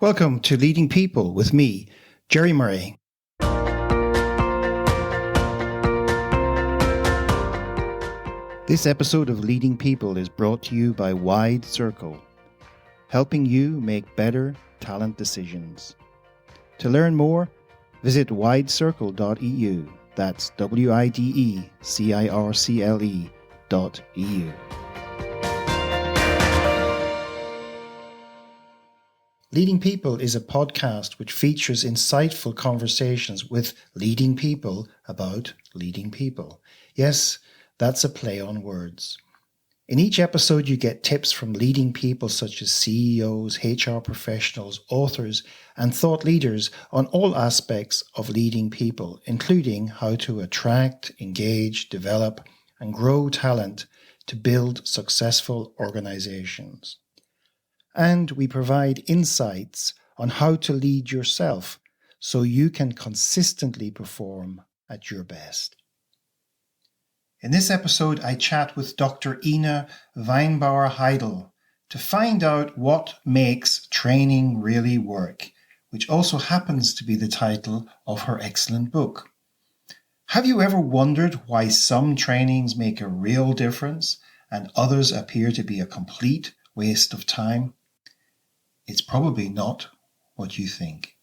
Welcome to Leading People with me, Jerry Murray. This episode of Leading People is brought to you by Wide Circle, helping you make better talent decisions. To learn more, visit widecircle.eu. That's WIDECIRCLE.eu. Leading People is a podcast which features insightful conversations with leading people about leading people. Yes, that's a play on words. In each episode, you get tips from leading people such as CEOs, HR professionals, authors, and thought leaders on all aspects of leading people, including how to attract, engage, develop, and grow talent to build successful organizations. And we provide insights on how to lead yourself so you can consistently perform at your best. In this episode, I chat with Dr. Ina Weinbauer-Heidel to find out what makes training really work, which also happens to be the title of her excellent book. Have you ever wondered why some trainings make a real difference and others appear to be a complete waste of time? It's probably not what you think.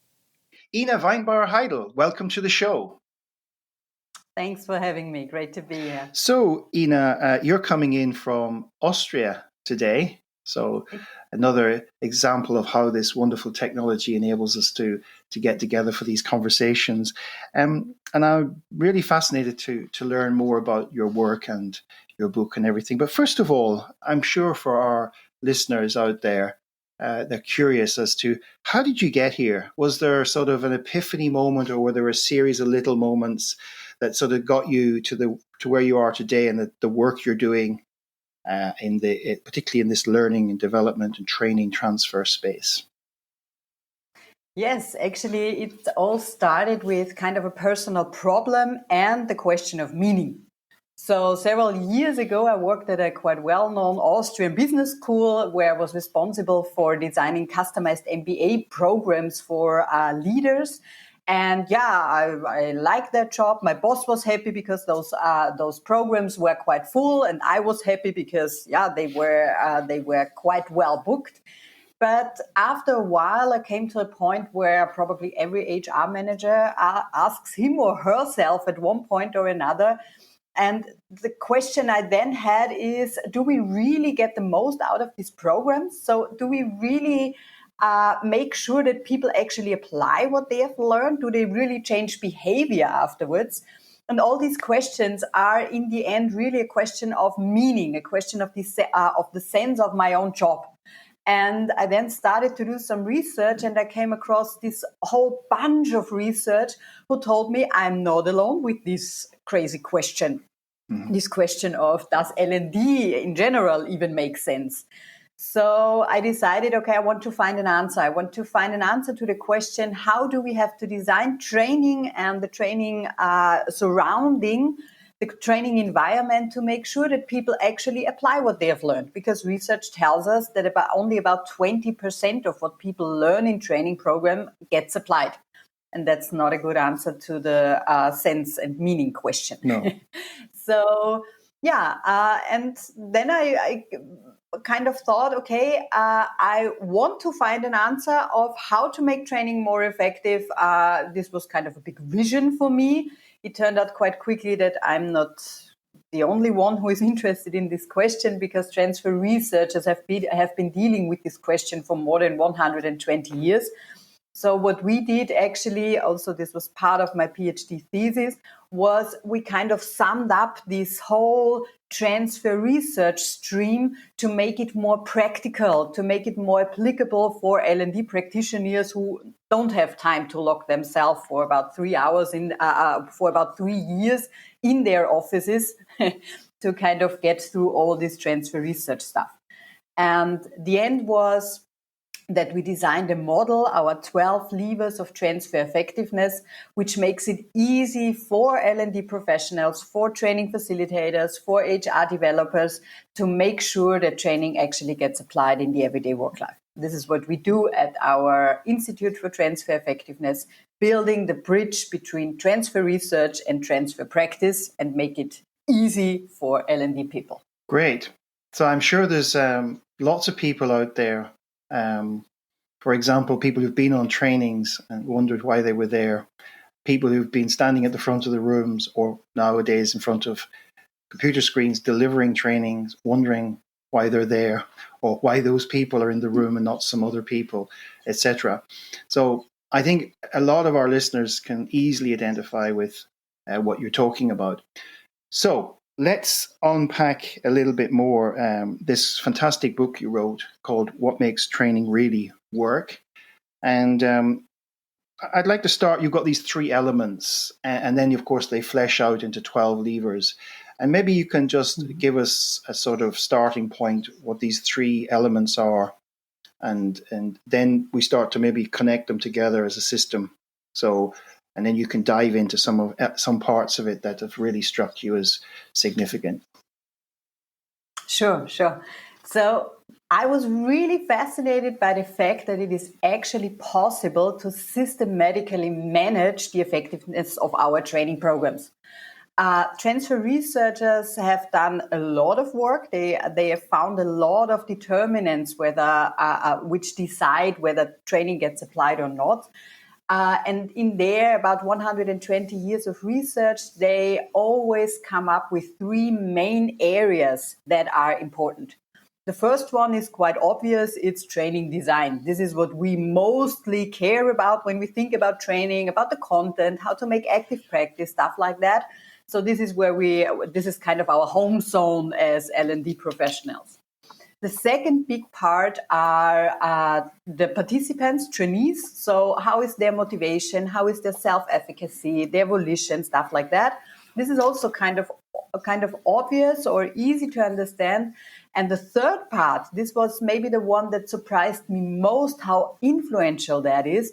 Ina Weinbauer-Heidel, welcome to the show. Thanks for having me. Great to be here. So, Ina, you're coming in from Austria today. So, another example of how this wonderful technology enables us to get together for these conversations. And I'm really fascinated to learn more about your work and your book and everything. But first of all, I'm sure for our listeners out there, they're curious as to how did you get here? Was there sort of an epiphany moment, or were there a series of little moments that sort of got you to where you are today and the work you're doing particularly in this learning and development and training transfer space? Yes, actually, it all started with kind of a personal problem and the question of meaning. So several years ago, I worked at a quite well-known Austrian business school where I was responsible for designing customized MBA programs for leaders. And I liked that job. My boss was happy because those programs were quite full, and I was happy because they were quite well booked. But after a while, I came to a point where probably every HR manager asks him or herself at one point or another. And the question I then had is, do we really get the most out of these programs? So do we really make sure that people actually apply what they have learned? Do they really change behavior afterwards? And all these questions are in the end really a question of meaning, a question of the sense of my own job. And I then started to do some research, and I came across this whole bunch of research who told me I'm not alone with this crazy question. Mm-hmm. This question of, does L&D in general even make sense? So I decided, I want to find an answer. I want to find an answer to the question, how do we have to design training and the training surrounding the training environment to make sure that people actually apply what they have learned? Because research tells us that only about 20% of what people learn in training program gets applied. And that's not a good answer to the sense and meaning question. No. So, and then I kind of thought, I want to find an answer of how to make training more effective. This was kind of a big vision for me. It turned out quite quickly that I'm not the only one who is interested in this question, because transfer researchers have been dealing with this question for more than 120 years. So what we did actually, also this was part of my PhD thesis, was we kind of summed up this whole transfer research stream to make it more practical, to make it more applicable for L&D practitioners who don't have time to lock themselves for about 3 hours for about 3 years in their offices to kind of get through all this transfer research stuff. And the end was that we designed a model, our 12 levers of transfer effectiveness, which makes it easy for L&D professionals, for training facilitators, for HR developers to make sure that training actually gets applied in the everyday work life. This is what we do at our Institute for Transfer Effectiveness, building the bridge between transfer research and transfer practice and make it easy for L&D people. Great. So I'm sure there's lots of people out there, for example, people who've been on trainings and wondered why they were there, people who've been standing at the front of the rooms or nowadays in front of computer screens delivering trainings, wondering why they're there or why those people are in the room and not some other people, etc. So I think a lot of our listeners can easily identify with what you're talking about. So let's unpack a little bit more this fantastic book you wrote called What Makes Training Really Work. And I'd like to start, you've got these 3 elements, and then, of course, they flesh out into 12 levers. And maybe you can just give us a sort of starting point, what these 3 elements are, and then we start to maybe connect them together as a system. So, and then you can dive into some parts of it that have really struck you as significant. Sure. So I was really fascinated by the fact that it is actually possible to systematically manage the effectiveness of our training programs. Transfer researchers have done a lot of work. They have found a lot of determinants which decide whether training gets applied or not. And in their about 120 years of research, they always come up with 3 main areas that are important. The first one is quite obvious. It's training design. This is what we mostly care about when we think about training, about the content, how to make active practice, stuff like that. So this is this is kind of our home zone as L&D professionals. The second big part are the participants, trainees. So how is their motivation? How is their self-efficacy, their volition, stuff like that? This is also kind of obvious or easy to understand. And the third part, this was maybe the one that surprised me most, how influential that is.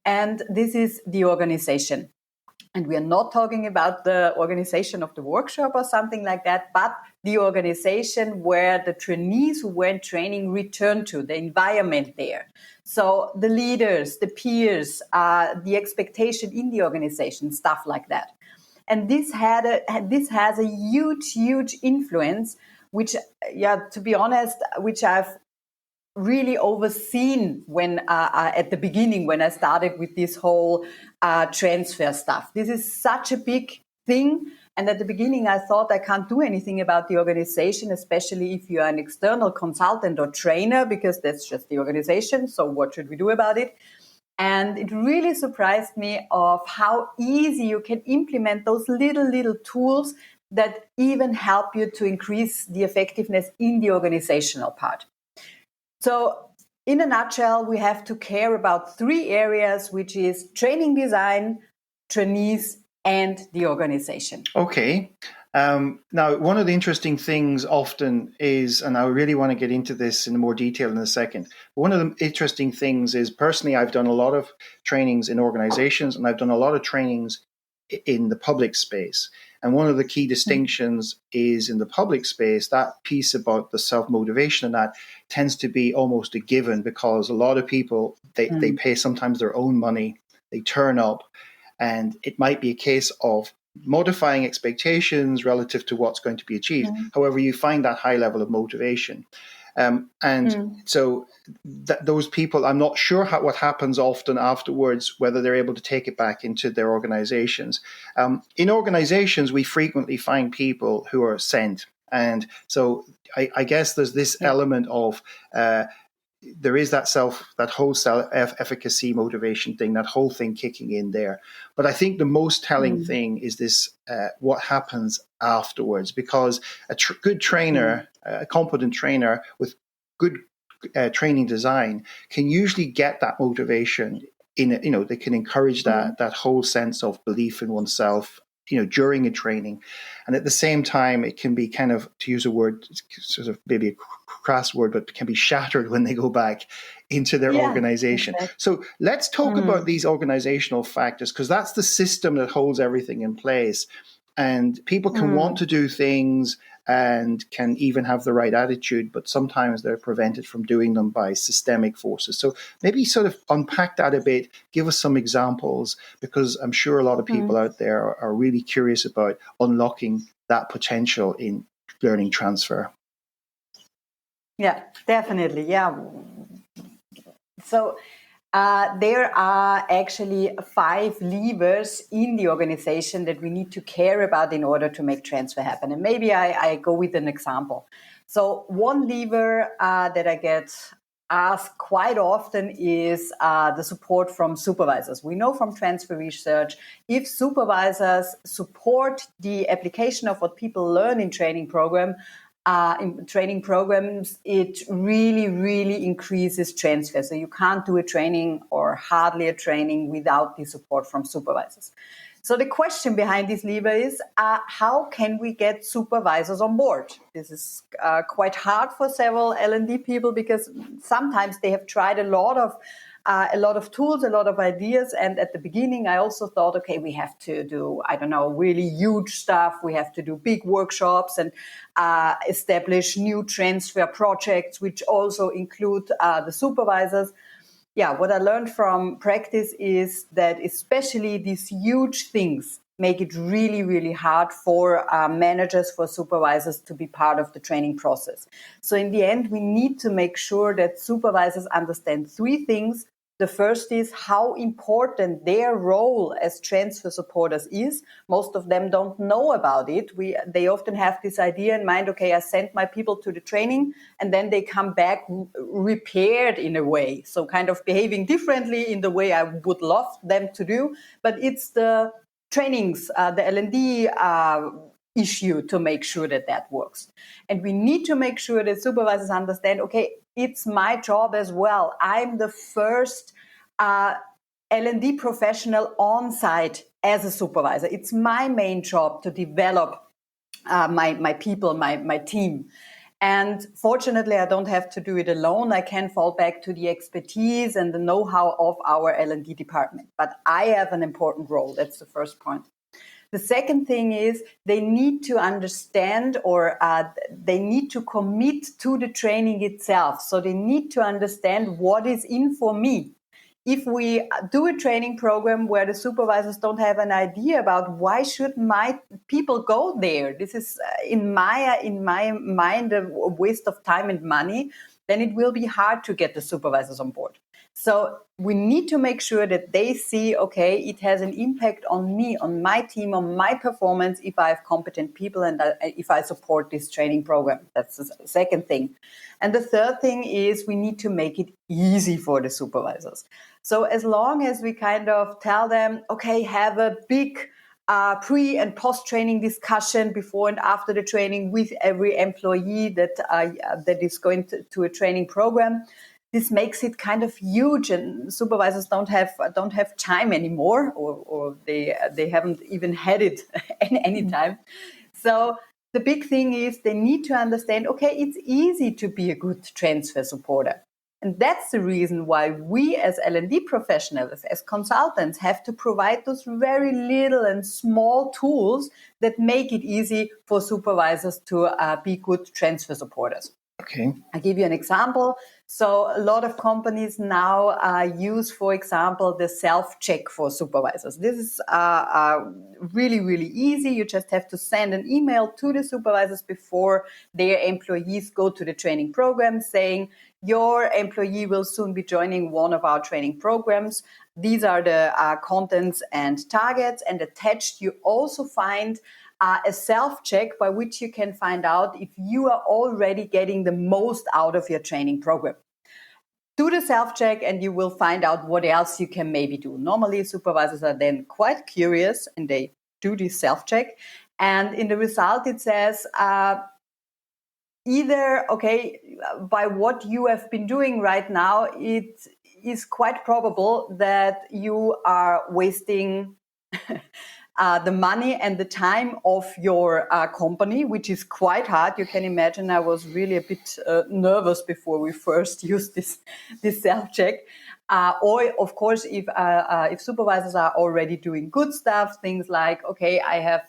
And this is the organization. And we are not talking about the organization of the workshop or something like that, but the organization where the trainees who went training return to, the environment there. So the leaders, the peers, the expectation in the organization, stuff like that. And this has a huge influence, which, to be honest, which I've really overseen when at the beginning when I started with this whole transfer stuff. This is such a big thing. And at the beginning, I thought I can't do anything about the organization, especially if you are an external consultant or trainer, because that's just the organization. So what should we do about it? And it really surprised me of how easy you can implement those little tools that even help you to increase the effectiveness in the organizational part. So in a nutshell, we have to care about 3 areas, which is training design, trainees, and the organization. Okay. Now, one of the interesting things often is, and I really want to get into this in more detail in a second, but one of the interesting things is, personally, I've done a lot of trainings in organizations and I've done a lot of trainings in the public space. And one of the key distinctions is in the public space, that piece about the self-motivation, and that tends to be almost a given, because a lot of people, they pay sometimes their own money, they turn up, and it might be a case of modifying expectations relative to what's going to be achieved. However, you find that high level of motivation. So those people, I'm not sure what happens often afterwards, whether they're able to take it back into their organizations. In organizations, we frequently find people who are sent. And so I guess there's this element of there is that whole self-efficacy motivation thing, that whole thing kicking in there. But I think the most telling thing is this, what happens afterwards, because a good trainer, a competent trainer with good training design can usually get that motivation they can encourage that whole sense of belief in oneself, during a training. And at the same time, it can be kind of, to use a word, sort of maybe a crass word, but can be shattered when they go back into their organization. Exactly. So let's talk about these organizational factors, because that's the system that holds everything in place. And people can want to do things, and can even have the right attitude, but sometimes they're prevented from doing them by systemic forces. So maybe sort of unpack that a bit, give us some examples, because I'm sure a lot of people out there are really curious about unlocking that potential in learning transfer. Yeah, definitely. Yeah. So there are actually 5 levers in the organization that we need to care about in order to make transfer happen. And maybe I go with an example. So one lever that I get asked quite often is the support from supervisors. We know from transfer research, if supervisors support the application of what people learn in training programs, it really, really increases transfer. So you can't do a training or hardly a training without the support from supervisors. So the question behind this lever is, how can we get supervisors on board? This is quite hard for several L&D people because sometimes they have tried a lot of tools, a lot of ideas. And at the beginning, I also thought, okay, we have to do, really huge stuff. We have to do big workshops and establish new transfer projects, which also include the supervisors. Yeah, what I learned from practice is that especially these huge things make it really, really hard for managers, for supervisors to be part of the training process. So in the end, we need to make sure that supervisors understand 3 things. The first is how important their role as transfer supporters is. Most of them don't know about it. They often have this idea in mind, okay, I sent my people to the training and then they come back repaired in a way. So kind of behaving differently in the way I would love them to do. But it's the trainings, the L&D issue to make sure that works. And we need to make sure that supervisors understand, okay, it's my job as well. I'm the first L&D professional on site as a supervisor. It's my main job to develop my people, my team. And fortunately, I don't have to do it alone. I can fall back to the expertise and the know-how of our L&D department. But I have an important role. That's the first point. The second thing is they need to understand or they need to commit to the training itself. So they need to understand what is in for me. If we do a training program where the supervisors don't have an idea about why should my people go there, this is in my mind a waste of time and money, then it will be hard to get the supervisors on board. So we need to make sure that they see, okay, it has an impact on me, on my team, on my performance if I have competent people and if I support this training program. That's the second thing. And the third thing is we need to make it easy for the supervisors. So as long as we kind of tell them, okay, have a big pre and post-training discussion before and after the training with every employee that is going to a training program, this makes it kind of huge, and supervisors don't have time anymore, or they haven't even had it any time. So the big thing is they need to understand, okay, it's easy to be a good transfer supporter. And that's the reason why we as L&D professionals, as consultants, have to provide those very little and small tools that make it easy for supervisors to be good transfer supporters. Okay. I'll give you an example. So a lot of companies now use, for example, the self-check for supervisors. This is really, really easy. You just have to send an email to the supervisors before their employees go to the training program saying, your employee will soon be joining one of our training programs. These are the contents and targets. And attached, you also find a self-check by which you can find out if you are already getting the most out of your training program. Do the self-check and you will find out what else you can maybe do. Normally, supervisors are then quite curious and they do this self-check. And in the result, it says, either, okay, by what you have been doing right now, it is quite probable that you are wasting the money and the time of your company, which is quite hard. You can imagine I was really a bit nervous before we first used this self-check. Or, of course, if supervisors are already doing good stuff, things like, okay, I have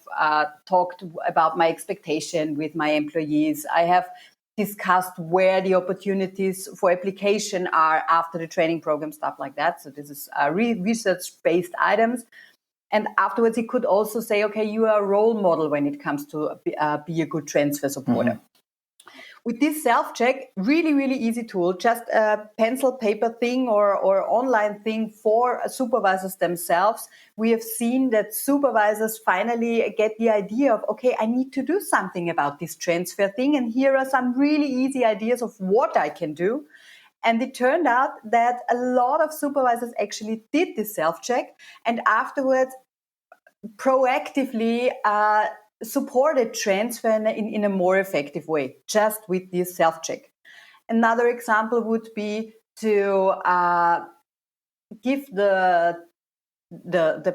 talked about my expectation with my employees. I have discussed where the opportunities for application are after the training program, stuff like that. So this is research-based items. And afterwards, he could also say, okay, you are a role model when it comes to be a good transfer supporter. Mm-hmm. With this self-check, really, really easy tool, just a pencil paper thing or online thing for supervisors themselves. We have seen that supervisors finally get the idea of, okay, I need to do something about this transfer thing. And here are some really easy ideas of what I can do. And it turned out that a lot of supervisors actually did this self-check and afterwards proactively supported transfer in a more effective way, just with this self-check. Another example would be to give the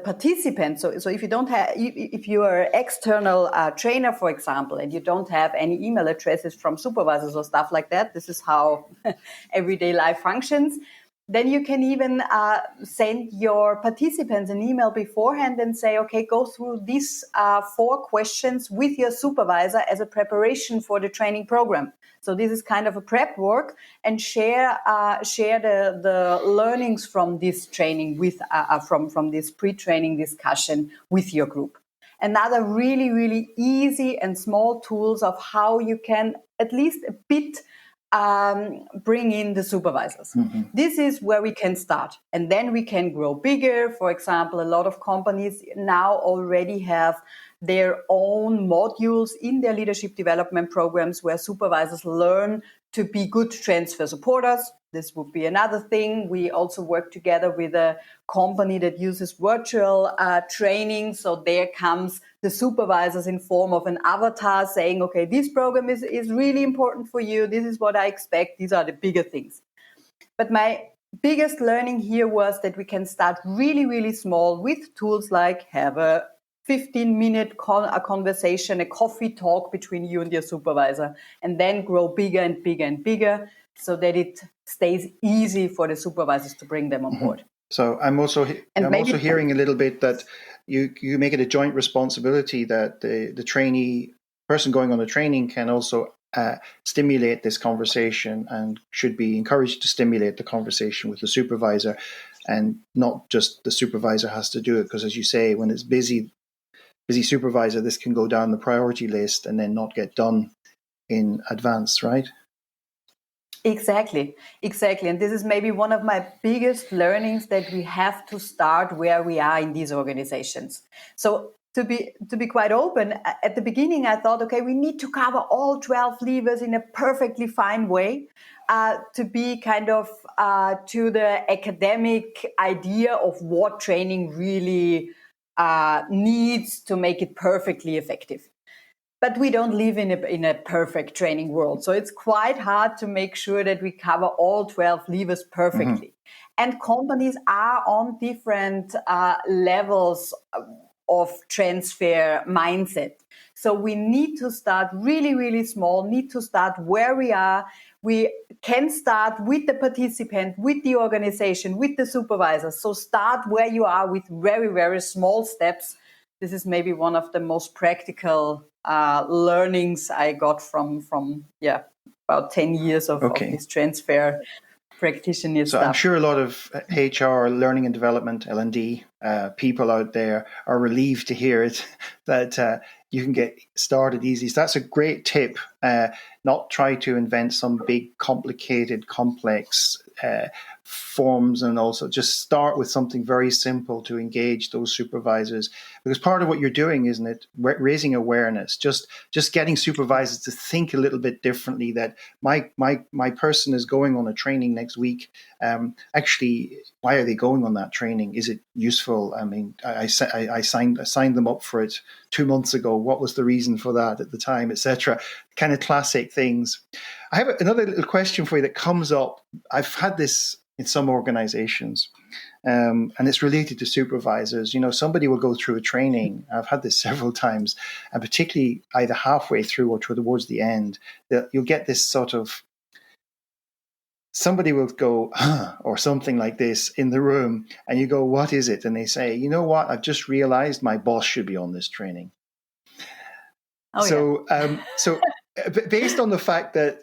participants. So if you don't have, if you are an external trainer, for example, and you don't have any email addresses from supervisors or stuff like that, this is how everyday life functions. Then you can even send your participants an email beforehand and say, okay, go through these 4 questions with your supervisor as a preparation for the training program. So this is kind of a prep work, and share the learnings from this training with from this pre-training discussion with your group. Another really, really easy and small tools of how you can at least a bit bring in the supervisors. Mm-hmm. This is where we can start, and then we can grow bigger. For example, a lot of companies now already have their own modules in their leadership development programs where supervisors learn to be good transfer supporters. This would be another thing. We also work together with a company that uses virtual training. So there comes the supervisors in form of an avatar saying, okay, this program is really important for you. This is what I expect. These are the bigger things. But my biggest learning here was that we can start really, really small with tools like have a 15-minute conversation, a coffee talk between you and your supervisor, and then grow bigger and bigger and bigger so that it stays easy for the supervisors to bring them on board. So I'm also hearing a little bit that you make it a joint responsibility that the trainee person going on the training can also stimulate this conversation and should be encouraged to stimulate the conversation with the supervisor, and not just the supervisor has to do it, because as you say, when it's busy supervisor, this can go down the priority list and then not get done in advance, right? Exactly. And this is maybe one of my biggest learnings, that we have to start where we are in these organizations. So to be quite open, at the beginning I thought, okay, we need to cover all 12 levers in a perfectly fine way, to be kind of to the academic idea of what training really needs to make it perfectly effective. But we don't live in a perfect training world. So it's quite hard to make sure that we cover all 12 levers perfectly. Mm-hmm. And companies are on different levels of transfer mindset. So we need to start really, really small, need to start where we are. We can start with the participant, with the organization, with the supervisor. So start where you are with very, very small steps. This is maybe one of the most practical learnings I got from about 10 years of this transfer practitioner stuff. So I'm sure a lot of HR, learning and development, L&D people out there are relieved to hear it, that you can get started easy. So that's a great tip. Not try to invent some big, complicated, complex forms, and also just start with something very simple to engage those supervisors, because part of what you're doing, isn't it, raising awareness, just getting supervisors to think a little bit differently, that my person is going on a training next week. Actually, why are they going on that training? Is it useful? I mean, I signed them up for it 2 months ago. What was the reason for that at the time, etc.? Kind of classic things. I have another little question for you that comes up. I've had this in some organizations, and it's related to supervisors. You know, somebody will go through a training. I've had this several times, and particularly either halfway through or towards the end, that you'll get this sort of somebody will go, or something like this in the room, and you go, what is it? And they say, you know what? I've just realized my boss should be on this training. Oh, So, based on the fact that,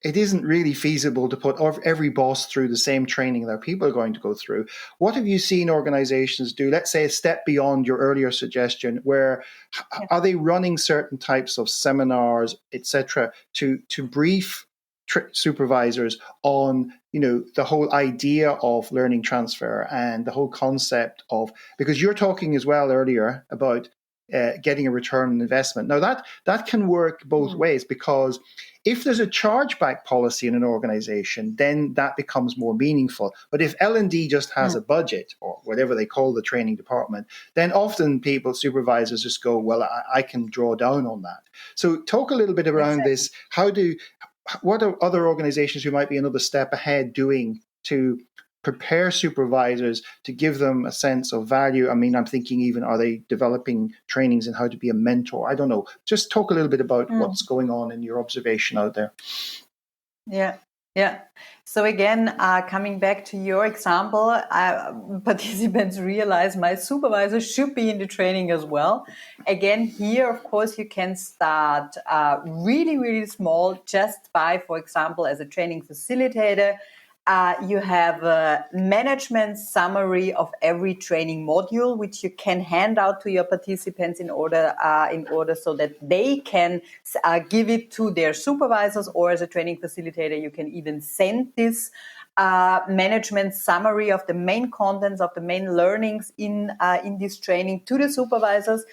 it isn't really feasible to put every boss through the same training that people are going to go through. What have you seen organizations do, let's say a step beyond your earlier suggestion, where are they running certain types of seminars, etc., to brief supervisors on, the whole idea of learning transfer and the whole concept of, because you're talking as well earlier about getting a return on investment. Now that can work both ways, because if there's a chargeback policy in an organization, then that becomes more meaningful. But if L&D just has a budget, or whatever they call the training department, then often supervisors just go, well, I can draw down on that. So talk a little bit around this. What are other organizations who might be another step ahead doing to prepare supervisors, to give them a sense of value? I mean, I'm thinking even, are they developing trainings in how to be a mentor? I don't know. Just talk a little bit about what's going on in your observation out there. Yeah. So again, coming back to your example, participants realize my supervisor should be in the training as well. Again, here, of course, you can start really, really small, just by, for example, as a training facilitator, you have a management summary of every training module, which you can hand out to your participants in order so that they can give it to their supervisors, or as a training facilitator, you can even send this management summary of the main contents, of the main learnings in this training to the supervisors,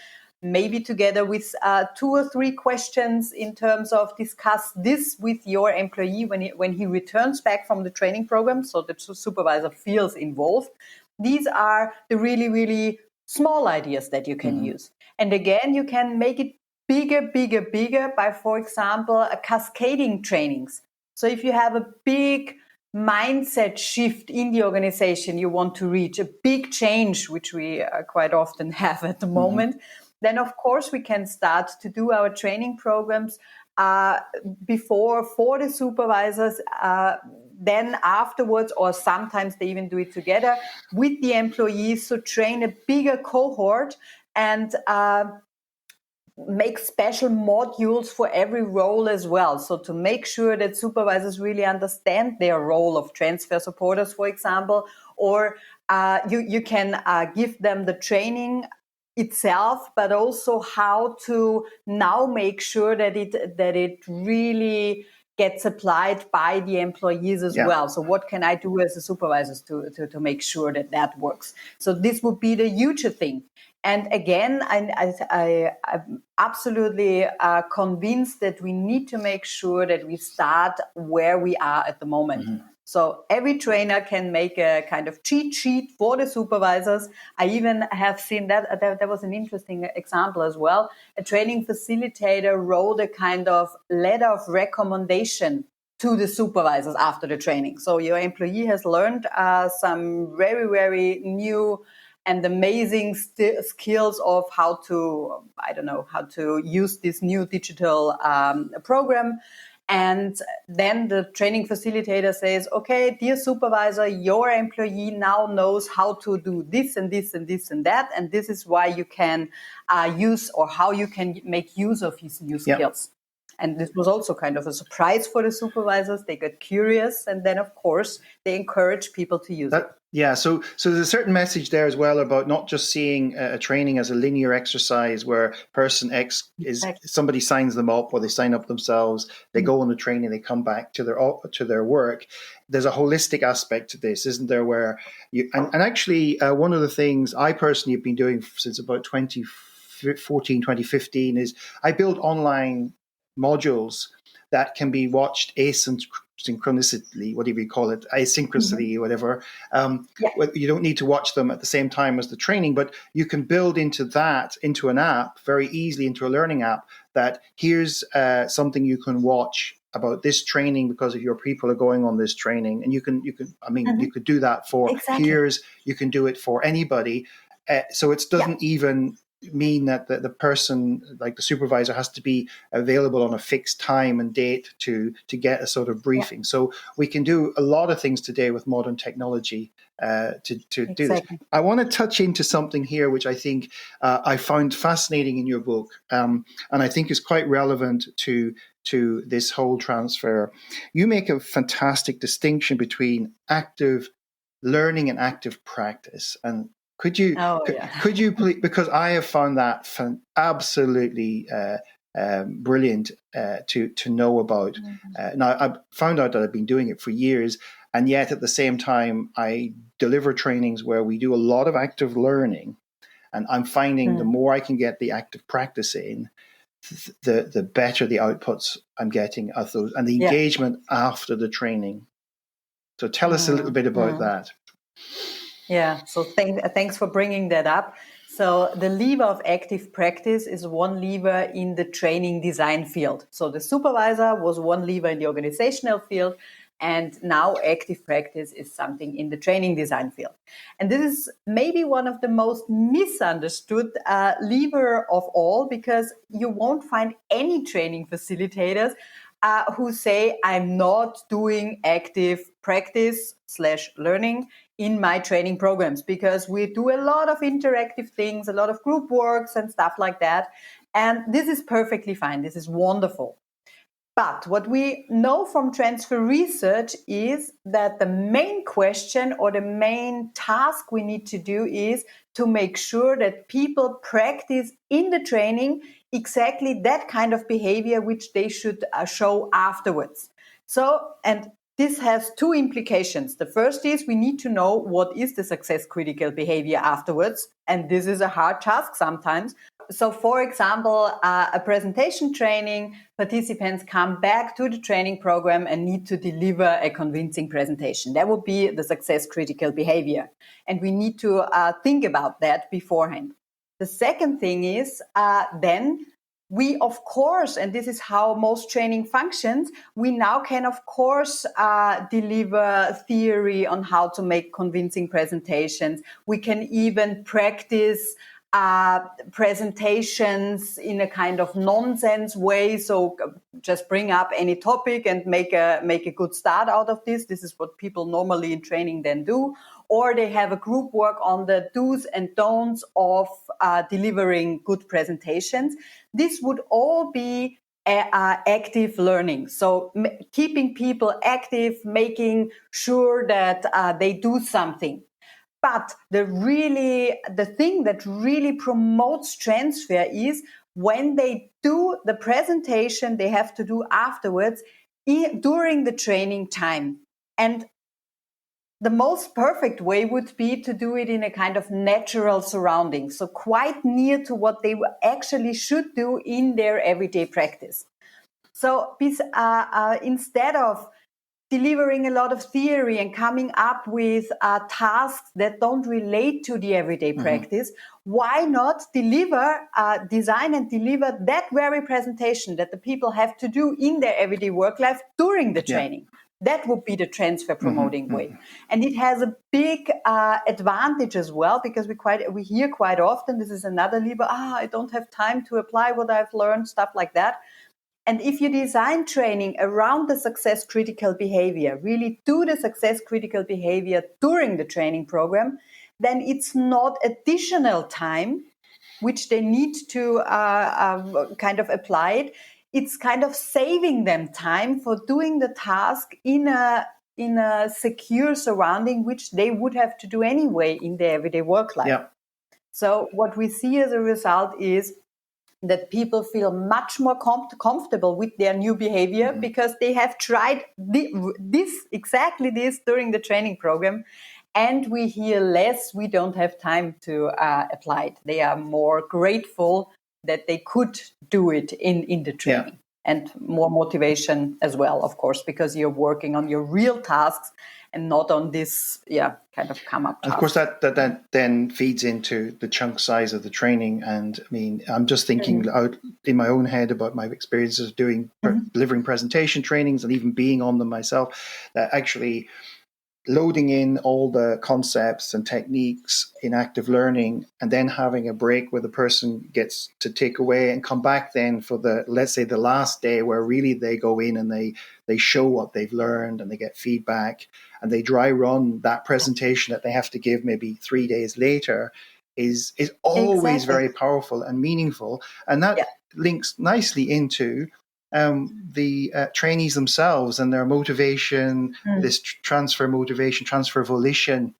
maybe together with 2 or 3 questions in terms of discuss this with your employee when he returns back from the training program, so the supervisor feels involved. These are the really, really small ideas that you can use. And again, you can make it bigger by, for example, a cascading trainings. So if you have a big mindset shift in the organization you want to reach, a big change, which we quite often have at the moment, then of course we can start to do our training programs before for the supervisors, then afterwards, or sometimes they even do it together with the employees. So train a bigger cohort and make special modules for every role as well. So to make sure that supervisors really understand their role of transfer supporters, for example, or you can give them the training itself, but also how to now make sure that it really gets applied by the employees as well. So what can I do as a supervisor to make sure that works? So this would be the huge thing. And again, I'm absolutely convinced that we need to make sure that we start where we are at the moment. So every trainer can make a kind of cheat sheet for the supervisors. I even have seen that there was an interesting example as well. A training facilitator wrote a kind of letter of recommendation to the supervisors after the training. So your employee has learned some very, very new and amazing skills of how to use this new digital program. And then the training facilitator says, okay, dear supervisor, your employee now knows how to do this and this and this and that. And this is why you can use, or how you can make use of his new skills. And this was also kind of a surprise for the supervisors. They got curious, and then, of course, they encourage people to use it. Yeah, so there's a certain message there as well about not just seeing a training as a linear exercise where person X is somebody signs them up, or they sign up themselves, they go on the training, they come back to their work. There's a holistic aspect to this, isn't there? Where and actually one of the things I personally have been doing since about 2014, 2015 is I build online modules that can be watched asynchronously, whatever you call it, asynchronously, whatever. You don't need to watch them at the same time as the training, but you can build into an app very easily, into a learning app, that here's something you can watch about this training because of your people are going on this training. And you could do that for peers. You can do it for anybody. So it doesn't even mean that the person, like the supervisor, has to be available on a fixed time and date to get a sort of briefing. So we can do a lot of things today with modern technology to do this. Exactly. I want to touch into something here which I think I found fascinating in your book, and I think is quite relevant to this whole transfer. You make a fantastic distinction between active learning and active practice. And could you Oh, yeah. could you please, because I have found that absolutely brilliant to know about. Now I found out that I've been doing it for years, and yet at the same time I deliver trainings where we do a lot of active learning, and I'm finding the more I can get the active practice in, the better the outputs I'm getting of those, and the engagement after the training. So tell us a little bit about that. Yeah, so thanks for bringing that up. So the lever of active practice is one lever in the training design field. So the supervisor was one lever in the organizational field, and now active practice is something in the training design field. And this is maybe one of the most misunderstood lever of all, because you won't find any training facilitators who say, I'm not doing active practice / learning in my training programs, because we do a lot of interactive things, a lot of group works and stuff like that. And this is perfectly fine. This is wonderful. But what we know from transfer research is that the main question or the main task we need to do is to make sure that people practice in the training exactly that kind of behavior which they should show afterwards. So, and this has two implications. The first is we need to know what is the success critical behavior afterwards. And this is a hard task sometimes. So, for example, a presentation training, participants come back to the training program and need to deliver a convincing presentation. That would be the success critical behavior. And we need to think about that beforehand. The second thing is then we, of course, and this is how most training functions, we now can, of course, deliver theory on how to make convincing presentations. We can even practice presentations in a kind of nonsense way. So just bring up any topic and make a good start out of this. This is what people normally in training then do. Or they have a group work on the do's and don'ts of delivering good presentations. This would all be active learning. So keeping people active, making sure that they do something. But the thing that really promotes transfer is when they do the presentation they have to do afterwards during the training time. And the most perfect way would be to do it in a kind of natural surrounding, so quite near to what they actually should do in their everyday practice. So instead of delivering a lot of theory and coming up with tasks that don't relate to the everyday practice, why not design and deliver that very presentation that the people have to do in their everyday work life during the training? That would be the transfer promoting way. And it has a big advantage as well, because we hear quite often, this is another lever, I don't have time to apply what I've learned, stuff like that. And if you design training around the success critical behavior, really do the success critical behavior during the training program, then it's not additional time which they need to kind of apply it. It's kind of saving them time for doing the task in a secure surrounding, which they would have to do anyway in their everyday work life. Yeah. So what we see as a result is that people feel much more comfortable with their new behavior because they have tried exactly this during the training program. And we hear less, we don't have time to apply it. They are more grateful that they could do it in the training. And more motivation as well, of course, because you're working on your real tasks and not on this, kind of come up task. Of course, that then feeds into the chunk size of the training. And I mean, I'm just thinking out in my own head about my experiences of doing delivering presentation trainings and even being on them myself. That actually, loading in all the concepts and techniques in active learning, and then having a break where the person gets to take away and come back then for the, let's say, the last day, where really they go in and they show what they've learned and they get feedback and they dry run that presentation that they have to give maybe 3 days later, is always Exactly. very powerful and meaningful. And that links nicely into the trainees themselves and their motivation, this transfer motivation, transfer volition,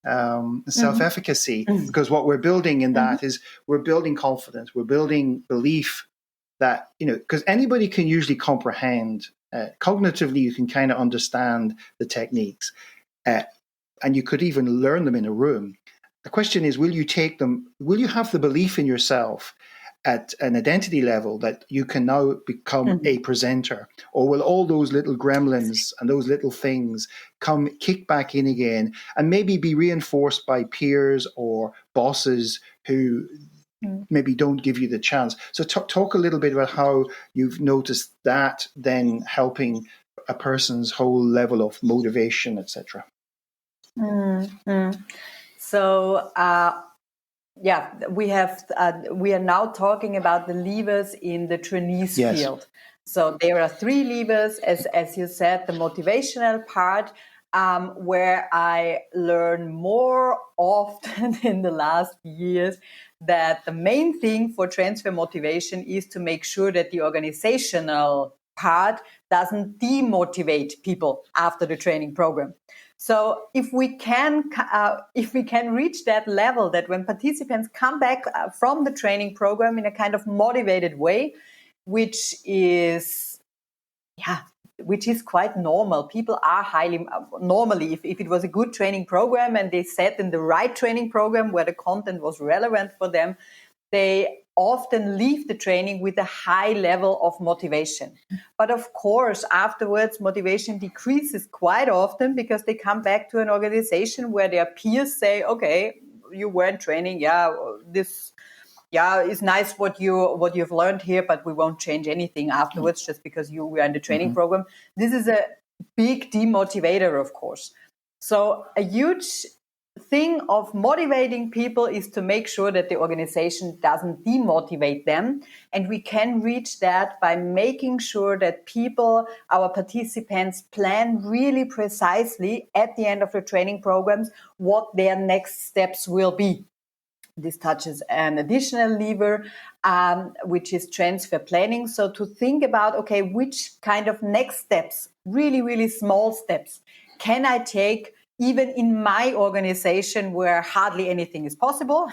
self-efficacy. Because what we're building in that is we're building confidence, we're building belief that, because anybody can usually comprehend, cognitively, you can kind of understand the techniques, and you could even learn them in a room. The question is, will you take them? Will you have the belief in yourself at an identity level that you can now become a presenter? Or will all those little gremlins and those little things come kick back in again and maybe be reinforced by peers or bosses who maybe don't give you the chance? So talk a little bit about how you've noticed that then helping a person's whole level of motivation, etc. So, we are now talking about the levers in the trainees field. So there are 3 levers, as you said, the motivational part, where I learn more often in the last years that the main thing for transfer motivation is to make sure that the organizational part doesn't demotivate people after the training program. So if we can reach that level, that when participants come back from the training program in a kind of motivated way, which is quite normal. People are highly normally, if it was a good training program and they sat in the right training program where the content was relevant for them, they often leave the training with a high level of motivation. But of course, afterwards, motivation decreases quite often because they come back to an organization where their peers say, okay, you were in training. It's nice what you've learned here, but we won't change anything afterwards just because you were in the training program. This is a big demotivator, of course. So a huge thing of motivating people is to make sure that the organization doesn't demotivate them. And we can reach that by making sure that people, our participants, plan really precisely at the end of the training programs what their next steps will be. This touches an additional lever, which is transfer planning. So to think about, okay, which kind of next steps, really, really small steps, can I take even in my organization where hardly anything is possible?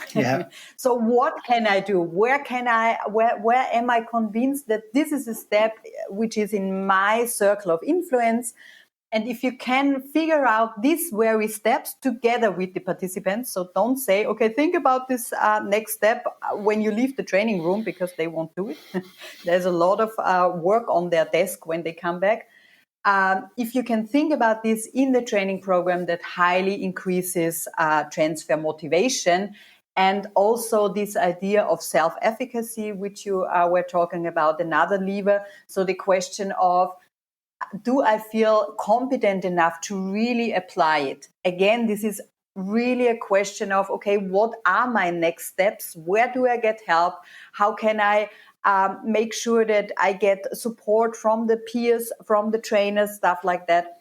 So what can I do? Where am I convinced that this is a step which is in my circle of influence? And if you can figure out these very steps together with the participants, so don't say, okay, think about this next step when you leave the training room, because they won't do it. There's a lot of work on their desk when they come back. If you can think about this in the training program, that highly increases transfer motivation. And also this idea of self-efficacy, which you were talking about, another lever. So the question of, do I feel competent enough to really apply it? Again, this is really a question of, okay, what are my next steps? Where do I get help? How can I make sure that I get support from the peers, from the trainers, stuff like that?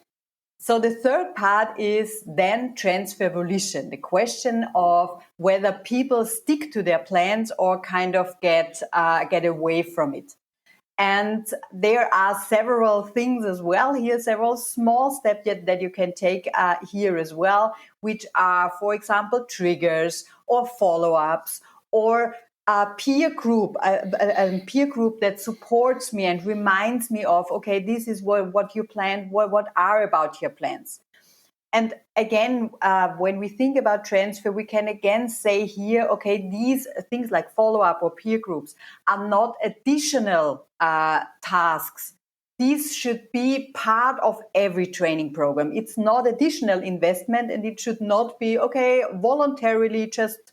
So the third part is then transfer volition, the question of whether people stick to their plans or kind of get away from it. And there are several things as well here, several small steps that you can take here as well, which are, for example, triggers or follow-ups or a peer group that supports me and reminds me of, okay, this is what you planned, what are about your plans. And again, when we think about transfer, we can again say here, okay, these things like follow-up or peer groups are not additional tasks. These should be part of every training program. It's not additional investment, and it should not be, okay, voluntarily just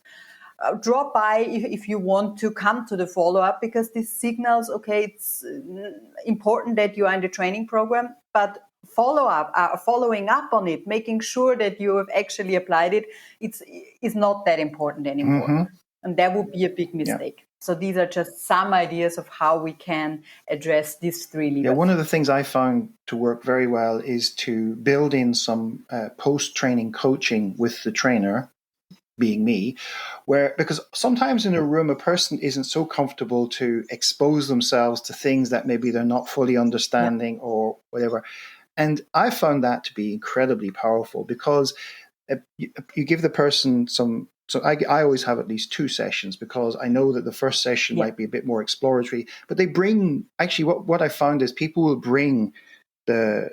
drop by if you want to come to the follow-up, because this signals, okay, it's important that you are in the training program, but following up on it, making sure that you have actually applied it, is not that important anymore. Mm-hmm. And that would be a big mistake. Yeah. So these are just some ideas of how we can address these three levers. Yeah, one of the things I found to work very well is to build in some post-training coaching with the trainer, being me, because sometimes in a room a person isn't so comfortable to expose themselves to things that maybe they're not fully understanding or whatever. And I found that to be incredibly powerful because you give the person some. So I always have at least 2 sessions because I know that the first session might be a bit more exploratory, but they bring, actually what I found is people will bring the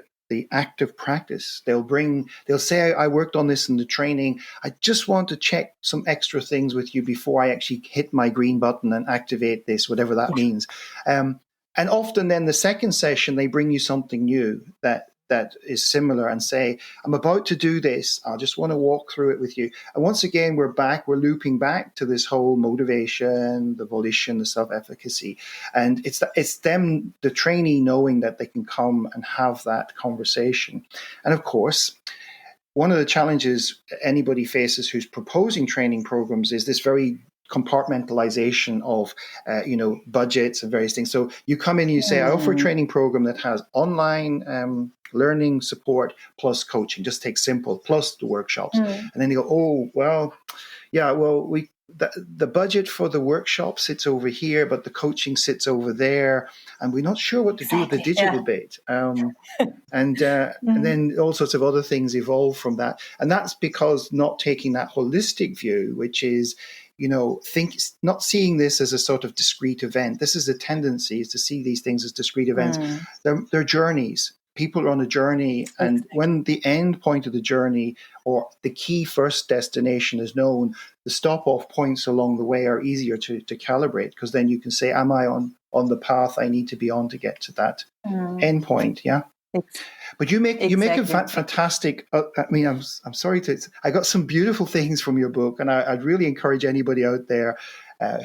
active practice. They'll say, I worked on this in the training. I just want to check some extra things with you before I actually hit my green button and activate this, whatever that means. And often then the second session, they bring you something new that is similar and say, I'm about to do this. I just want to walk through it with you. And once again, we're looping back to this whole motivation, the volition, the self-efficacy. And it's them, the trainee, knowing that they can come and have that conversation. And of course, one of the challenges anybody faces who's proposing training programs is this very compartmentalization of budgets and various things. So you come in and you say, I offer a training program that has online learning support plus coaching, just take simple, plus the workshops. And then they go, oh, well, yeah, well, the budget for the workshop sits over here, but the coaching sits over there, and we're not sure what to do with the digital bit. And then all sorts of other things evolve from that. And that's because not taking that holistic view, which is, not seeing this as a sort of discrete event. This is a tendency, is to see these things as discrete events. They're journeys. People are on a journey, and when the end point of the journey or the key first destination is known, the stop-off points along the way are easier to calibrate, because then you can say, am I on the path I need to be on to get to that end point? Yeah. But you make a fantastic. I'm sorry I got some beautiful things from your book, and I'd really encourage anybody out there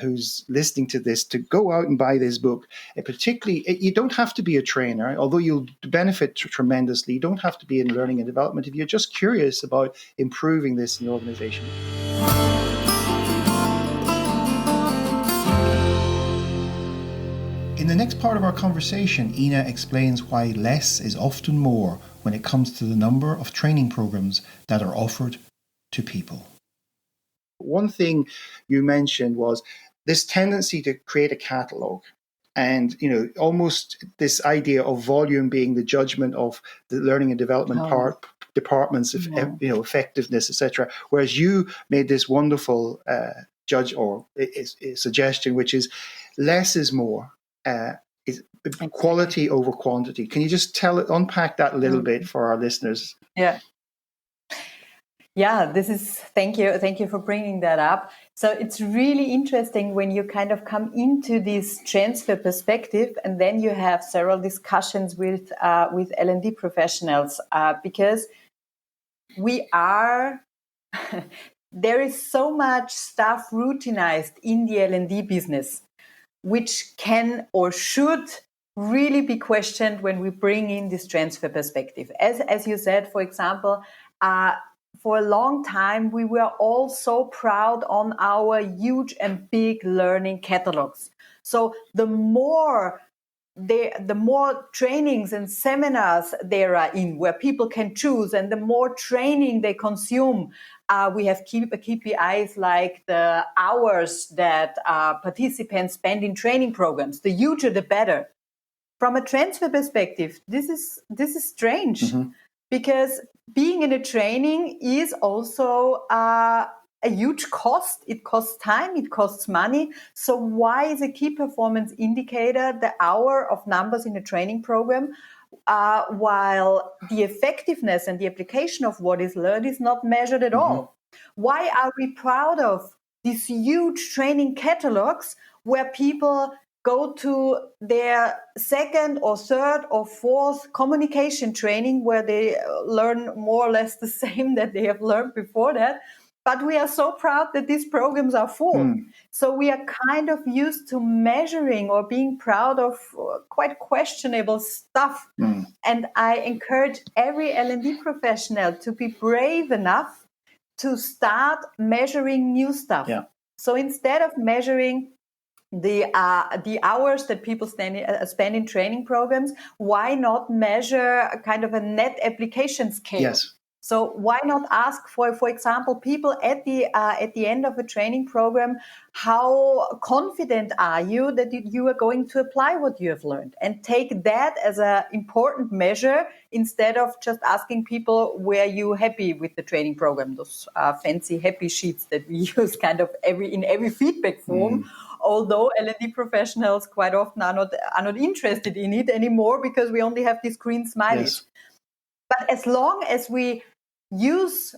who's listening to this to go out and buy this book. Particularly, you don't have to be a trainer, although you'll benefit tremendously. You don't have to be in learning and development if you're just curious about improving this in the organization. In the next part of our conversation, Ina explains why less is often more when it comes to the number of training programs that are offered to people. One thing you mentioned was this tendency to create a catalog, and almost this idea of volume being the judgment of the learning and development departments of effectiveness, etc. Whereas you made this wonderful suggestion, which is less is more. Is quality over quantity. Can you just unpack that a little bit for our listeners? Thank you for bringing that up. So it's really interesting when you kind of come into this transfer perspective, and then you have several discussions with L&D professionals, because there is so much stuff routinized in the L&D business, which can or should really be questioned when we bring in this transfer perspective. As you said, for example, for a long time, we were all so proud on our huge and big learning catalogs. So the more trainings and seminars there are in where people can choose, and the more training they consume, we have KPIs like the hours that participants spend in training programs. The huger, the better. From a transfer perspective, this is strange, because being in a training is also a huge cost. It costs time, it costs money. So why is a key performance indicator the hour of numbers in a training program, while the effectiveness and the application of what is learned is not measured at all? Why are we proud of these huge training catalogs where people go to their second or third or fourth communication training, where they learn more or less the same that they have learned before that, But we are so proud that these programs are full. So we are kind of used to measuring or being proud of quite questionable stuff. And I encourage every L&D professional to be brave enough to start measuring new stuff. Yeah. So instead of measuring the hours that people spend in training programs, why not measure a kind of a net application scale? Yes. So why not ask for example, people at the end of a training program, how confident are you that you are going to apply what you have learned, and take that as an important measure instead of just asking people, were you happy with the training program? Those fancy happy sheets that we use kind of in every feedback form. Although L&D professionals quite often are not interested in it anymore because we only have these green smileys. Yes. But as long as we use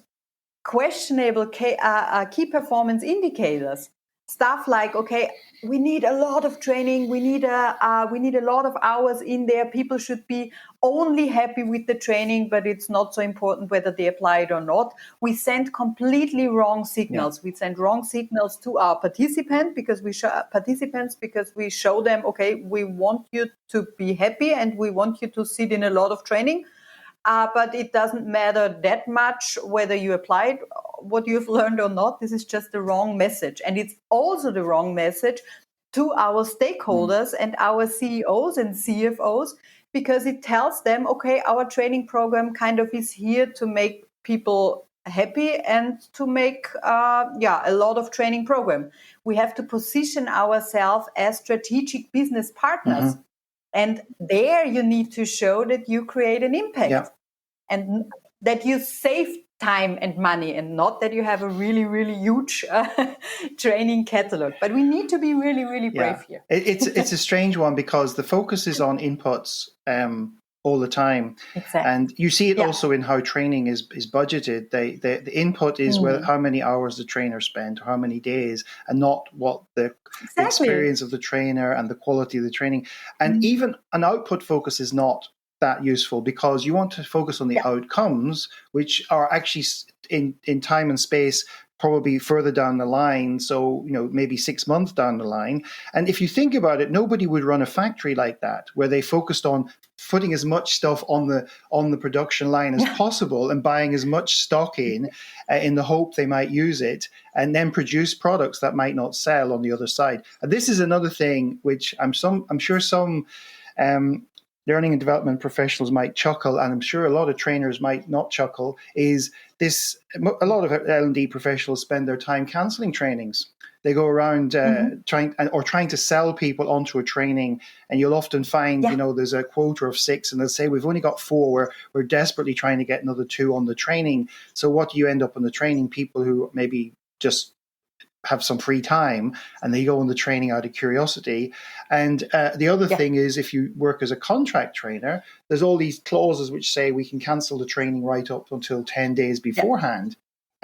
questionable key performance indicators, stuff like, okay, we need a lot of training, we need a lot of hours in there. People should be only happy with the training, but it's not so important whether they apply it or not. We send completely wrong signals. Yeah. We send wrong signals to our participants because we show them, okay, we want you to be happy and we want you to sit in a lot of training. But it doesn't matter that much whether you applied what you've learned or not. This is just the wrong message. And it's also the wrong message to our stakeholders and our CEOs and CFOs, because it tells them, okay, our training program kind of is here to make people happy and to make a lot of training program. We have to position ourselves as strategic business partners. And there you need to show that you create an impact and that you save time and money, and not that you have a really, really huge training catalog. But we need to be really, really brave here. It's a strange one because the focus is on inputs all the time. Exactly. And you see it also in how training is budgeted. The input is how many hours the trainer spent or how many days, and not what the experience of the trainer and the quality of the training. And even an output focus is not that useful, because you want to focus on the outcomes, which are actually in time and space probably further down the line. So, maybe 6 months down the line. And if you think about it, nobody would run a factory like that, where they focused on putting as much stuff on the production line as possible and buying as much stock in the hope they might use it, and then produce products that might not sell on the other side. And this is another thing which I'm sure some learning and development professionals might chuckle, and I'm sure a lot of trainers might not chuckle, is this: a lot of L&D professionals spend their time cancelling trainings. They go around trying to sell people onto a training, and you'll often find, there's a quota of 6, and they'll say, we've only got 4, we're desperately trying to get another 2 on the training. So what do you end up on the training? People who maybe just have some free time, and they go on the training out of curiosity. And the other thing is, if you work as a contract trainer, there's all these clauses which say we can cancel the training right up until 10 days beforehand.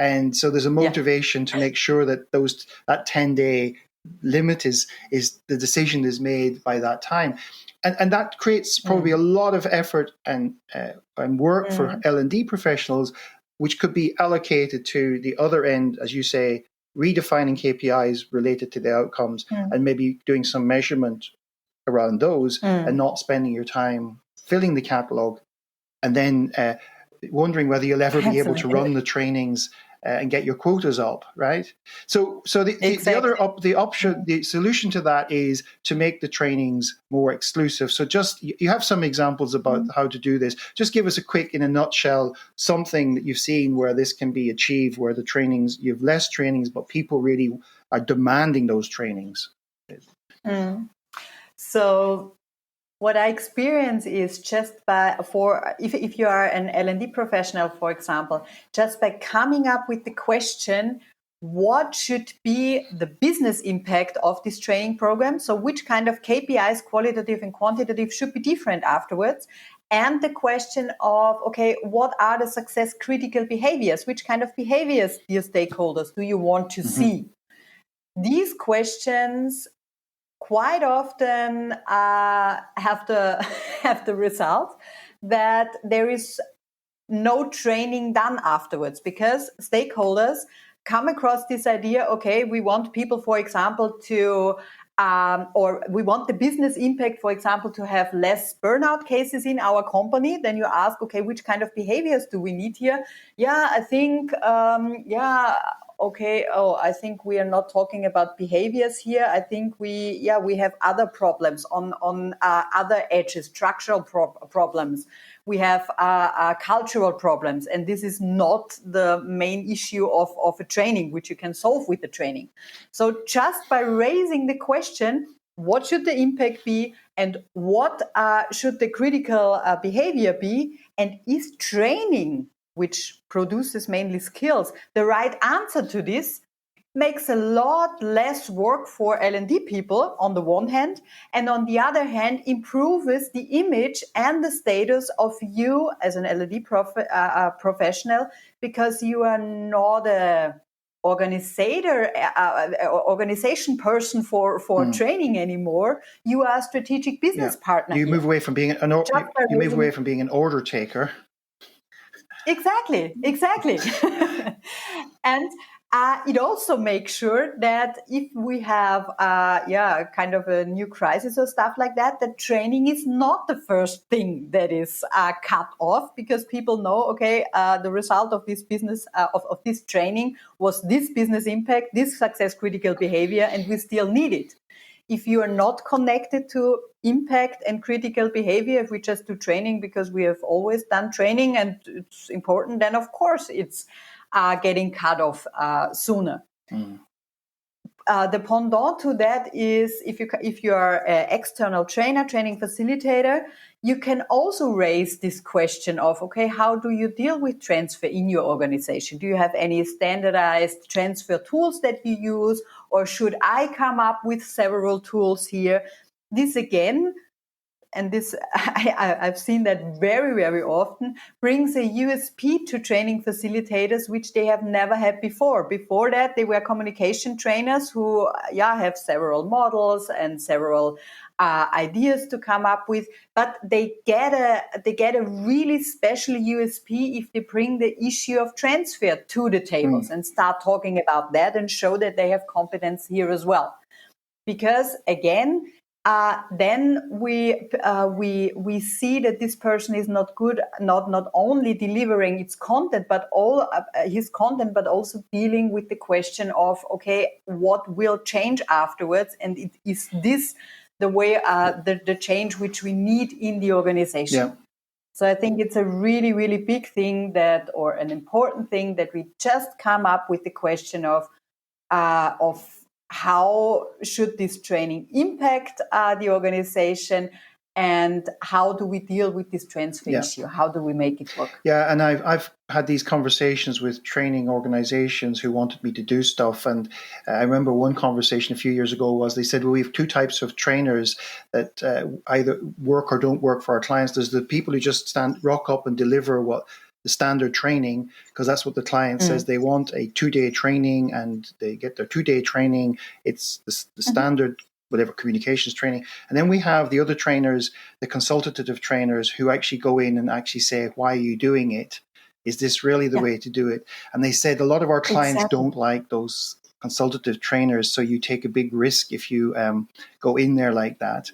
And so there's a motivation to make sure that that 10-day limit is the decision is made by that time. And that creates probably a lot of effort and work for L&D professionals, which could be allocated to the other end, as you say, redefining KPIs related to the outcomes and maybe doing some measurement around those, and not spending your time filling the catalog and then wondering whether you'll ever be able to run the trainings and get your quotas up, right? So the solution to that is to make the trainings more exclusive. So just, you have some examples about how to do this. Just give us a quick, in a nutshell, something that you've seen where this can be achieved, where the trainings, you have less trainings, but people really are demanding those trainings. So what I experience is just if you are an L&D professional, for example, just by coming up with the question, what should be the business impact of this training program? So which kind of KPIs, qualitative and quantitative, should be different afterwards? And the question of, okay, what are the success critical behaviors? Which kind of behaviors, dear stakeholders, do you want to see? These questions quite often have the result that there is no training done afterwards, because stakeholders come across this idea, okay, we want people, for example, to or we want the business impact, for example, to have less burnout cases in our company, then you ask, okay, which kind of behaviors do we need here? Yeah, I think, okay, I think we are not talking about behaviors here. I think we have other problems on other edges, structural problems. We have cultural problems, and this is not the main issue of a training, which you can solve with the training. So just by raising the question, what should the impact be, and what should the critical behavior be, and is training, which produces mainly skills, the right answer to this, makes a lot less work for L&D people on the one hand, and on the other hand improves the image and the status of you as an L&D professional, because you are not a organization person for training anymore. You are a strategic business partner. You move away from being an order taker. Exactly. And it also makes sure that if we have kind of a new crisis or stuff like that, that training is not the first thing that is cut off, because people know, okay, the result of this business of this training was this business impact, this success critical behavior, and we still need it. If you are not connected to impact and critical behavior, if we just do training because we have always done training and it's important, then of course it's getting cut off sooner. The pendant to that is if you are an external trainer, training facilitator, you can also raise this question of, okay, how do you deal with transfer in your organization? Do you have any standardized transfer tools that you use, or should I come up with several tools here? This again, and this I've seen that very, very often, brings a USP to training facilitators, which they have never had before. Before that, they were communication trainers who, have several models and several ideas to come up with, but they get a really special USP if they bring the issue of transfer to the tables and start talking about that and show that they have competence here as well. Because again, then we see that this person is not good, not only delivering its content, but his content, but also dealing with the question of, okay, what will change afterwards, and is this the way the change which we need in the organization? Yeah. So I think it's a really, really big thing or an important thing that we just come up with the question of how should this training impact the organization, and how do we deal with this transfer issue? How do we make it work? Yeah, and I've had these conversations with training organizations who wanted me to do stuff. And I remember one conversation a few years ago was they said, well, we have two types of trainers that either work or don't work for our clients. There's the people who just rock up and deliver the standard training, because that's what the client says they want, a 2-day training, and they get their 2-day training. It's the standard, whatever, communications training. And then we have the other trainers, the consultative trainers, who actually go in and actually say, why are you doing it? Is this really the way to do it? And they said a lot of our clients don't like those consultative trainers, so you take a big risk if you go in there like that.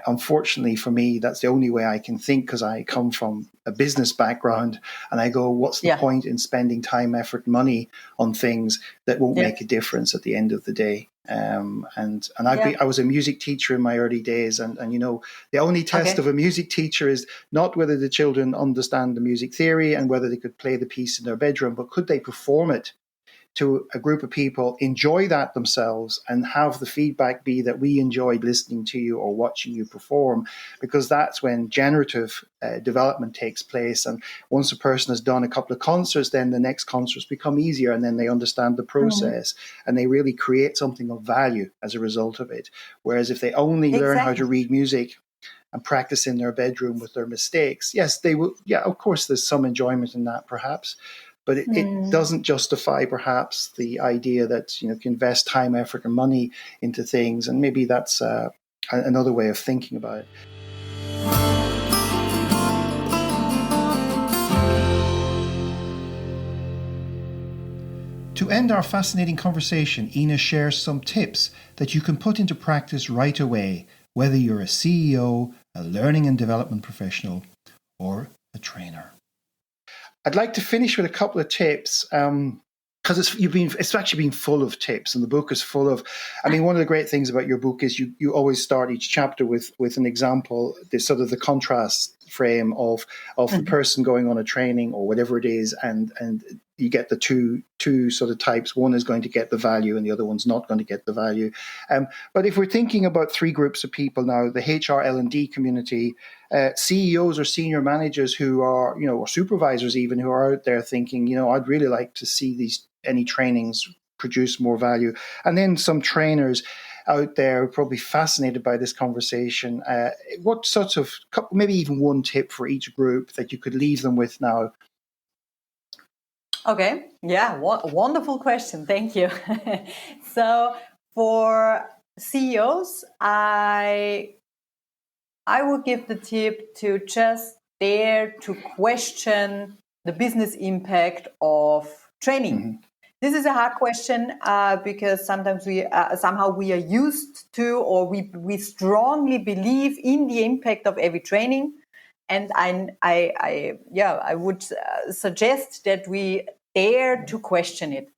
Unfortunately for me, that's the only way I can think, because I come from a business background, and I go, what's the point in spending time, effort, money on things that won't make a difference at the end of the day? I was a music teacher in my early days, and the only test of a music teacher is not whether the children understand the music theory and whether they could play the piece in their bedroom, but could they perform it to a group of people, enjoy that themselves, and have the feedback be that we enjoyed listening to you or watching you perform, because that's when generative development takes place. And once a person has done a couple of concerts, then the next concerts become easier, and then they understand the process and they really create something of value as a result of it. Whereas if they only learn how to read music and practice in their bedroom with their mistakes, yes, they will. Yeah, of course, there's some enjoyment in that, perhaps. But it doesn't justify, perhaps, the idea that you can invest time, effort, and money into things. And maybe that's another way of thinking about it. To end our fascinating conversation, Ina shares some tips that you can put into practice right away, whether you're a CEO, a learning and development professional, or a trainer. I'd like to finish with a couple of tips. Because it's actually been full of tips, and the book is full of. I mean, one of the great things about your book is you always start each chapter with an example, this sort of the contrast frame of the person going on a training or whatever it is, and you get the two sort of types. One is going to get the value, and the other one's not going to get the value. But if we're thinking about three groups of people now, the HR L&D community, CEOs or senior managers who are, or supervisors even, who are out there thinking, I'd really like to see any trainings produce more value. And then some trainers out there probably fascinated by this conversation. What sorts of, maybe even one tip for each group that you could leave them with now? Okay. Yeah. Wonderful question. Thank you. So for CEOs, I would give the tip to just dare to question the business impact of training. Mm-hmm. This is a hard question because sometimes we are used to, or we strongly believe in the impact of every training, and I would suggest that we dare to question it.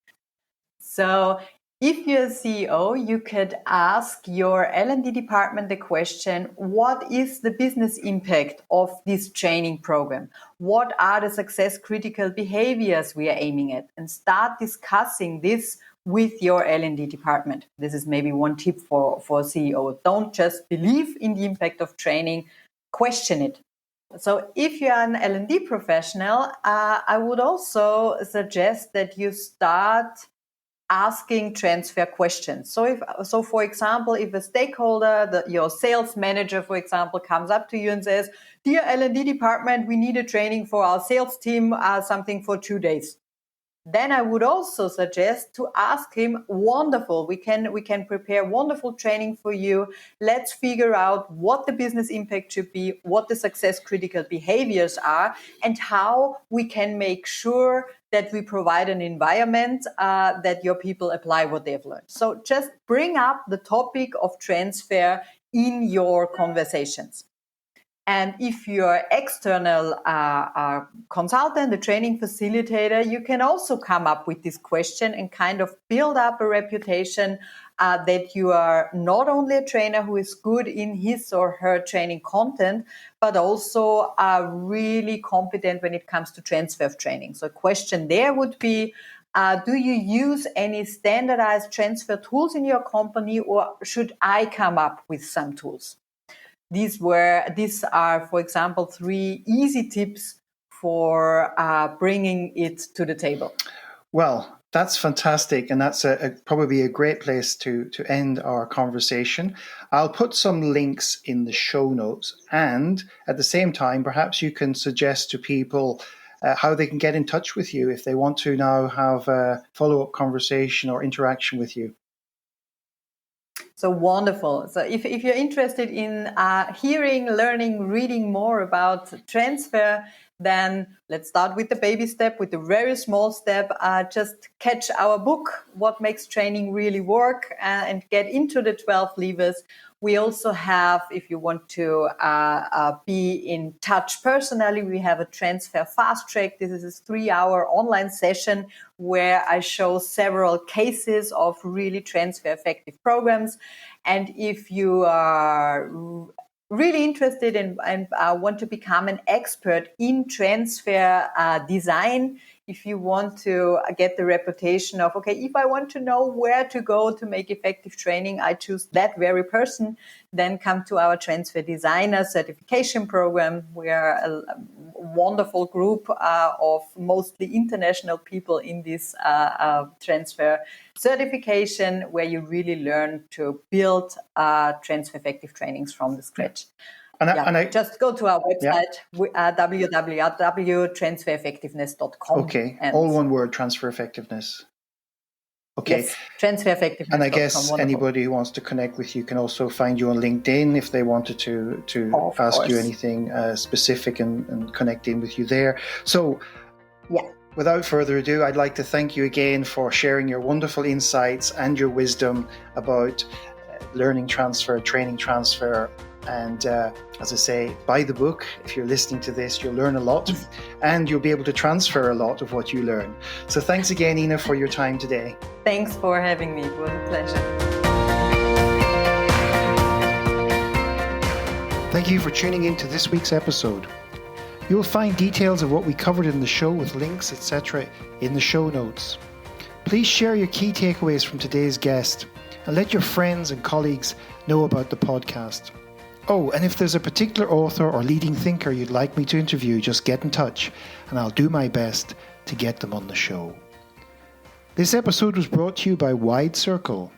So if you're a CEO, you could ask your L&D department the question, what is the business impact of this training program? What are the success critical behaviors we are aiming at? And start discussing this with your L&D department. This is maybe one tip for CEO. Don't just believe in the impact of training, question it. So if you're an L&D professional, I would also suggest that you start asking transfer questions. So for example, if a stakeholder, your sales manager, for example, comes up to you and says, "Dear L&D department, we need a training for our sales team, something for 2 days." Then I would also suggest to ask him, "Wonderful, we can prepare wonderful training for you. Let's figure out what the business impact should be, what the success critical behaviors are, and how we can make sure that we provide an environment that your people apply what they've learned." So just bring up the topic of transfer in your conversations. And if you're external consultant, a training facilitator, you can also come up with this question and kind of build up a reputation that you are not only a trainer who is good in his or her training content, but also really competent when it comes to transfer of training. So a question there would be, do you use any standardized transfer tools in your company, or should I come up with some tools? These are, for example, 3 easy tips for bringing it to the table. Well, that's fantastic. And that's probably a great place to end our conversation. I'll put some links in the show notes. And at the same time, perhaps you can suggest to people how they can get in touch with you if they want to now have a follow-up conversation or interaction with you. So wonderful. So if you're interested in hearing, learning, reading more about transfer, then let's start with the baby step, with the very small step. Just catch our book, What Makes Training Really Work, and get into the 12 levers. We also have, if you want to be in touch personally, we have a transfer fast track. This is a 3-hour online session where I show several cases of really transfer effective programs. And if you are really interested and want to become an expert in transfer design, if you want to get the reputation of, okay, if I want to know where to go to make effective training, I choose that very person, then come to our Transfer Designer certification program. We are a wonderful group of mostly international people in this transfer certification, where you really learn to build transfer effective trainings from the scratch. And I just go to our website, www.transfereffectiveness.com. Okay, all one word, transfer effectiveness. Okay. Yes, transfer effectiveness. And I guess anybody who wants to connect with you can also find you on LinkedIn if they wanted to ask you anything specific and connect in with you there. So without further ado, I'd like to thank you again for sharing your wonderful insights and your wisdom about learning transfer, training transfer. And as I say, buy the book. If you're listening to this, you'll learn a lot and you'll be able to transfer a lot of what you learn. So thanks again, Ina, for your time today. Thanks for having me. It was a pleasure. Thank you for tuning in to this week's episode. You will find details of what we covered in the show with links, etc. in the show notes. Please share your key takeaways from today's guest and let your friends and colleagues know about the podcast. Oh, and if there's a particular author or leading thinker you'd like me to interview, just get in touch and I'll do my best to get them on the show. This episode was brought to you by Wide Circle,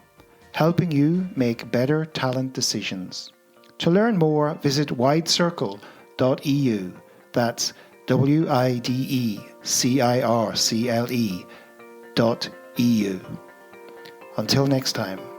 helping you make better talent decisions. To learn more, visit widecircle.eu. That's widecircle.eu. Until next time.